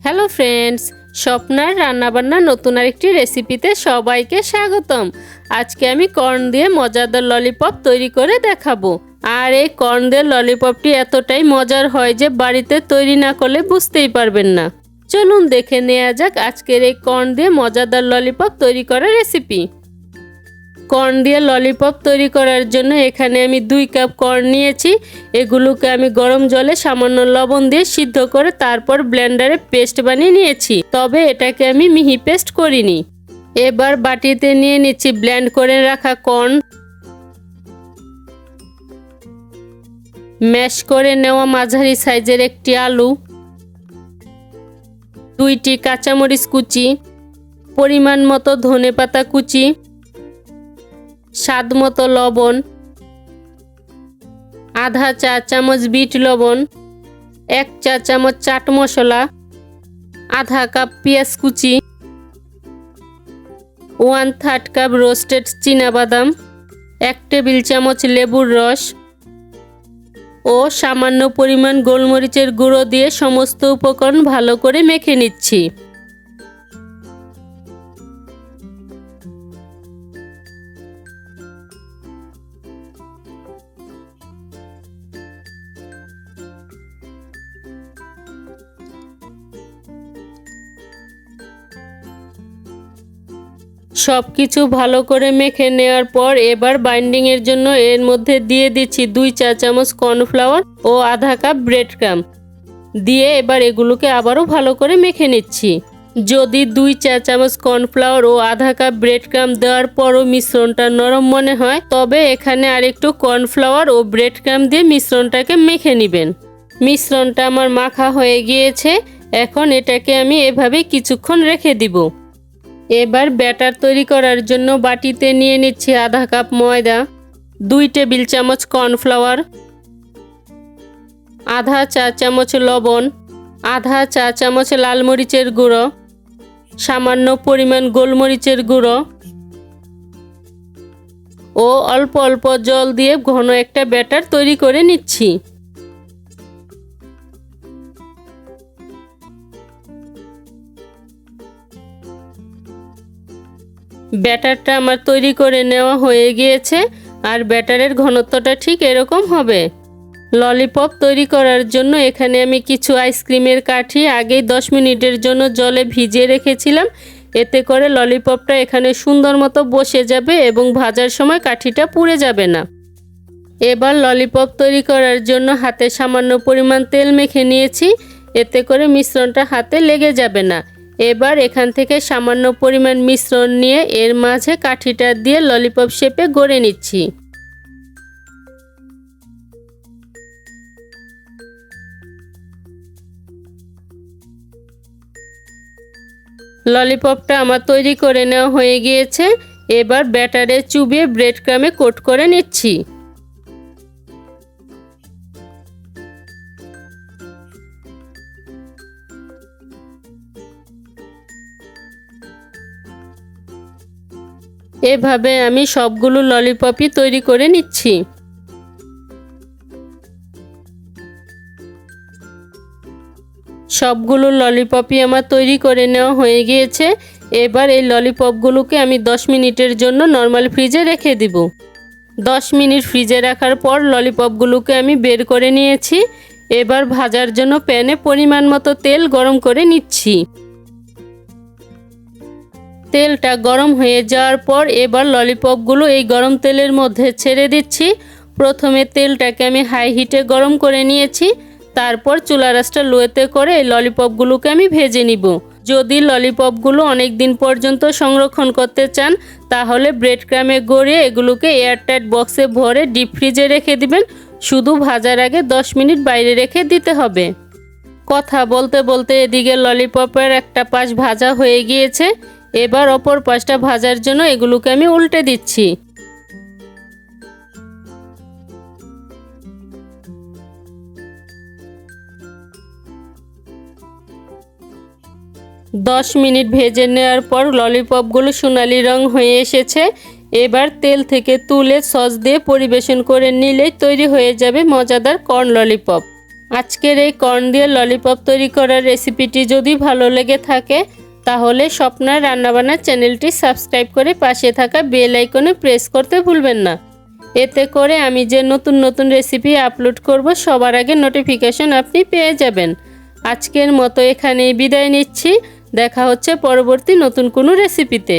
Hello friends, স্বপ্নার রান্নাবান্না নতুন আরেকটি রেসিপিতে সবাইকে স্বাগতম। আজকে আমি কর্ন দিয়ে মজাদার ললিপপ তৈরি করে দেখাবো। আর এই কর্ন দিয়ে ললিপপটি এতটাই মজার হয় যে বাড়িতে তৈরি না করলে বুঝতেই পারবেন না। চলুন দেখে নেওয়া যাক আজকের এই কর্ন দিয়ে মজাদার ললিপপ তৈরি করার রেসিপি। কর্ন দিয়ে ললিপপ তৈরি করার জন্য এখানে আমি 2 কাপ কর্ন নিয়েছি। এগুলোকে আমি গরম জলে সামান্য লবণ দিয়ে সিদ্ধ করে তারপর ব্লেন্ডারে পেস্ট বানিয়ে নিয়েছি, তবে এটাকে আমি মিহি পেস্ট করিনি। এবার বাটিতে নিয়ে নিচ্ছি ব্লেন্ড করে রাখা কর্ন, ম্যাশ করে নেওয়া মাঝারি সাইজের একটি আলু, 2টি কাঁচামরিচ কুচি, পরিমাণ মতো ধনেপাতা কুচি, স্বাদ মতো লবণ, আধা চা চামচ বিট লবণ, 1 চা চামচ চাট মশলা, আধা কাপ পেঁয়াজ কুচি, 1/3 কাপ রোস্টেড চীনাবাদাম, 1 টেবিল চামচ লেবুর রস ও সামান্য পরিমাণ গোলমরিচের গুঁড়ো দিয়ে সমস্ত উপকরণ ভালো করে মেখে নিচ্ছি। সব কিছু ভালো করে মেখে নেওয়ার পর এবার বাইন্ডিংয়ের জন্য এর মধ্যে দিয়ে দিচ্ছি 2 চা চামচ কর্নফ্লাওয়ার ও আধা কাপ ব্রেড ক্রাম্ব দিয়ে এবার এগুলোকে আবারও ভালো করে মেখে নিচ্ছি। যদি 2 চা চামচ কর্নফ্লাওয়ার ও আধা কাপ ব্রেড ক্রাম্ব দেওয়ার পরও মিশ্রণটা নরম মনে হয়, তবে এখানে আরেকটু কর্নফ্লাওয়ার ও ব্রেড ক্রাম্ব দিয়ে মিশ্রণটাকে মেখে নেবেন। মিশ্রণটা আমার মাখা হয়ে গিয়েছে, এখন এটাকে আমি এভাবে কিছুক্ষণ রেখে দিব। এবার ব্যাটার তৈরি করার জন্য বাটিতে নিয়ে নিচ্ছি আধা কাপ ময়দা, 2 টেবিল চামচ কর্নফ্লাওয়ার, আধা চা চামচ লবণ, আধা চা চামচ লাল মরিচের গুঁড়ো, সামান্য পরিমাণ গোলমরিচের গুঁড়ো ও অল্প অল্প জল দিয়ে ঘন একটা ব্যাটার তৈরি করে নিচ্ছি। ব্যাটারটা আমার তৈরি করে নেওয়া হয়ে গিয়েছে, আর ব্যাটারের ঘনত্বটা ঠিক এরকম হবে। ললিপপ তৈরি করার জন্য এখানে আমি কিছু আইসক্রিমের কাঠি আগেই 10 মিনিটের জন্য জলে ভিজিয়ে রেখেছিলাম। এতে করে ললিপপটা এখানে সুন্দর মতো বসে যাবে এবং ভাজার সময় কাঠিটা পুড়ে যাবে না। এবার ললিপপ তৈরি করার জন্য হাতে সামান্য পরিমাণ তেল মেখে নিয়েছি, এতে করে মিশ্রণটা হাতে লেগে যাবে না। এবার এখান থেকে সামান্য পরিমাণ মিশ্রণ নিয়ে এর মাঝে কাঠিটা দিয়ে ললিপপ শেপে গড়ে নিচ্ছি। ললিপপটা আমার তৈরি করে নেওয়া হয়ে গিয়েছে। এবার ব্যাটারে চুবিয়ে ব্রেড ক্রামে কোট করে নিচ্ছি। এভাবে আমি সবগুলো ললিপপই তৈরি করে নিচ্ছি। সবগুলো ললিপপই আমার তৈরি করে নেওয়া হয়ে গিয়েছে। এবার এই ললিপপগুলোকে আমি 10 মিনিটের জন্য নর্মাল ফ্রিজে রেখে দিব। 10 মিনিট ফ্রিজে রাখার পর ললিপপগুলোকে আমি বের করে নিয়েছি। এবার ভাজার জন্য প্যানে পরিমাণ মতো তেল গরম করে নিচ্ছি। তেলটা গরম হয়ে যাওয়ার পর এবার ললিপপগুলো এই গরম তেলের মধ্যে ছেড়ে দিচ্ছি। প্রথমে তেলটাকে আমি হাই হিটে গরম করে নিয়েছি, তারপর চুলা রাসটা লোতে করে এই ললিপপগুলোকে আমি ভেজে নিব। যদি ললিপপগুলো অনেক দিন পর্যন্ত সংরক্ষণ করতে চান, তাহলে ব্রেড ক্রামে গড়িয়ে এগুলোকে এয়ারটাইট বক্সে ভরে ডিপ ফ্রিজে রেখে দিবেন। শুধু ভাজার আগে 10 মিনিট বাইরে রেখে দিতে হবে। কথা বলতে বলতে এদিকে ললিপপের একটা পাশ ভাজা হয়ে গিয়েছে। এবার অপর পাশটা ভাজার জন্য এগুলোকে আমি উল্টে দিচ্ছি। দশ মিনিট ভেজে নেওয়ার পর ললিপপগুলো সোনালি রং হয়ে এসেছে। এবার তেল থেকে তুলে সস দিয়ে পরিবেশন করে নিলেই তৈরি হয়ে যাবে মজাদার কর্ন ললিপপ। আজকের এই কর্ন দিয়ে ললিপপ তৈরি করার রেসিপিটি যদি ভালো লেগে থাকে তাহলে স্বপ্নার রান্নাবান্না চ্যানেলটি সাবস্ক্রাইব করে পাশে থাকা বেল আইকনে প্রেস করতে ভুলবেন না। এতে করে আমি যে নতুন নতুন রেসিপি আপলোড করব সবার আগে নোটিফিকেশন আপনি পেয়ে যাবেন। আজকের মতো এখানেই বিদায় নিচ্ছি। দেখা হচ্ছে পরবর্তী নতুন কোনো রেসিপিতে।